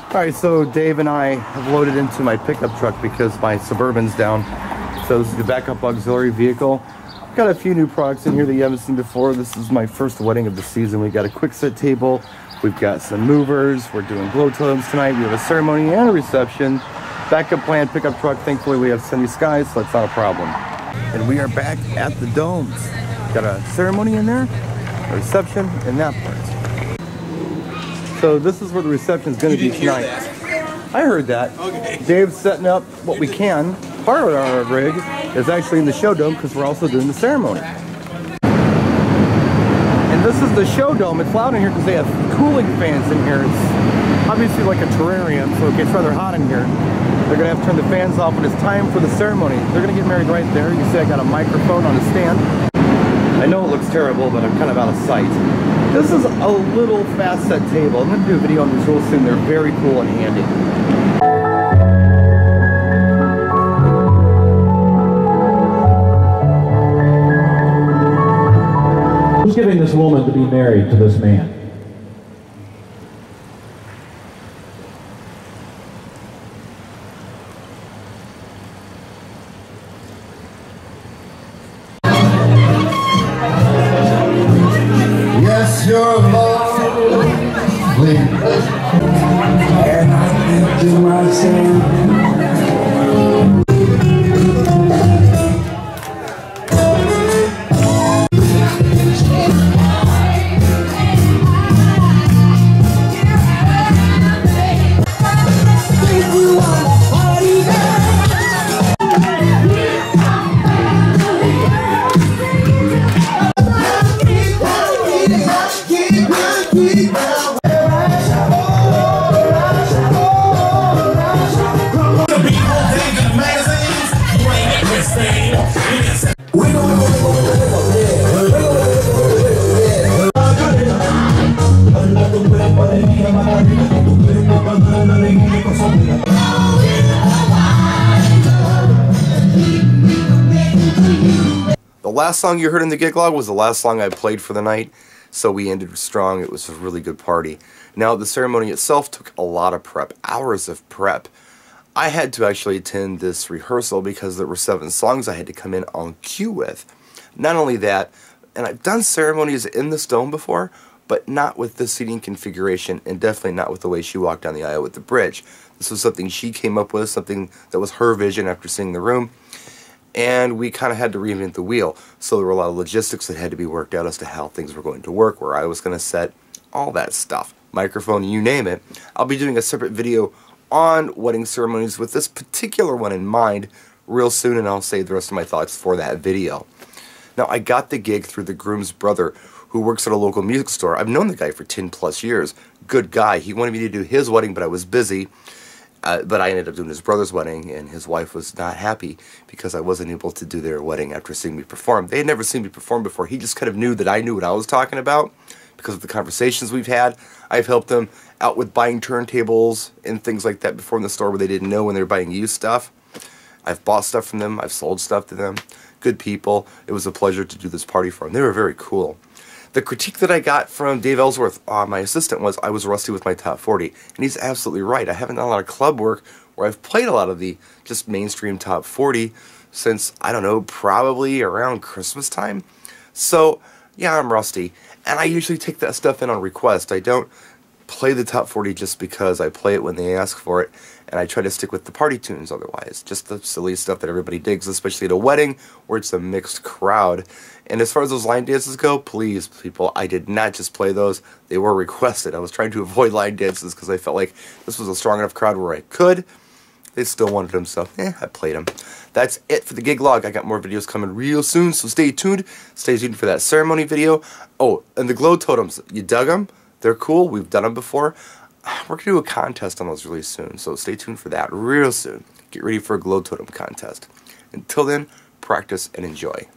Alright, so Dave and I have loaded into my pickup truck because my Suburban's down. So this is the backup auxiliary vehicle. Got a few new products in here that you haven't seen before. This is my first wedding of the season. We got a quick set table. We've got some movers. We're doing glow totems tonight. We have a ceremony and a reception. Backup plan, pickup truck. Thankfully we have sunny skies, so that's not a problem. And we are back at the domes. Got a ceremony in there, a reception, and that part. So this is where the reception is going to be tonight. I heard that. Okay. Dave's setting up what we can. Part of our rig is actually in the show dome because we're also doing the ceremony. And this is the show dome. It's loud in here because they have cooling fans in here. It's obviously like a terrarium, so it gets rather hot in here. They're going to have to turn the fans off when it's time for the ceremony. They're going to get married right there. You see I got a microphone on a stand. I know it looks terrible, but I'm kind of out of sight. This is a little fast set table. I'm going to do a video on these real soon. They're very cool and handy. Who's giving this woman to be married to this man? Yes, you're lovely, and I think to myself, The last song you heard in the gig log was the last song I played for the night, so we ended strong. It was a really good party. Now, the ceremony itself took a lot of prep, hours of prep. I had to actually attend this rehearsal because there were 7 songs I had to come in on cue with. Not only that, and I've done ceremonies in this dome before, but not with this seating configuration, and definitely not with the way she walked down the aisle with the bridge. This was something she came up with, something that was her vision after seeing the room. And we kind of had to reinvent the wheel. So there were a lot of logistics that had to be worked out as to how things were going to work, where I was going to set all that stuff. Microphone, you name it. I'll be doing a separate video on wedding ceremonies with this particular one in mind real soon, and I'll save the rest of my thoughts for that video. Now, I got the gig through the groom's brother, who works at a local music store. I've known the guy for 10 plus years. Good guy. He wanted me to do his wedding, but I was busy. But I ended up doing his brother's wedding, and his wife was not happy because I wasn't able to do their wedding after seeing me perform. They had never seen me perform before. He just kind of knew that I knew what I was talking about because of the conversations we've had. I've helped them out with buying turntables and things like that before in the store where they didn't know when they were buying used stuff. I've bought stuff from them. I've sold stuff to them. Good people. It was a pleasure to do this party for them. They were very cool. The critique that I got from Dave Ellsworth, my assistant, was I was rusty with my top 40. And he's absolutely right. I haven't done a lot of club work where I've played a lot of the just mainstream top 40 since, I don't know, probably around Christmas time. So, yeah, I'm rusty. And I usually take that stuff in on request. I don't play the top 40 just because I play it when they ask for it. And I try to stick with the party tunes otherwise. Just the silly stuff that everybody digs, especially at a wedding where it's a mixed crowd. And as far as those line dances go, please, people, I did not just play those. They were requested. I was trying to avoid line dances because I felt like this was a strong enough crowd where I could. They still wanted them, so I played them. That's it for the gig log. I got more videos coming real soon, so stay tuned. Stay tuned for that ceremony video. Oh, and the glow totems, you dug them? They're cool. We've done them before. We're going to do a contest on those really soon, so stay tuned for that real soon. Get ready for a glow totem contest. Until then, practice and enjoy.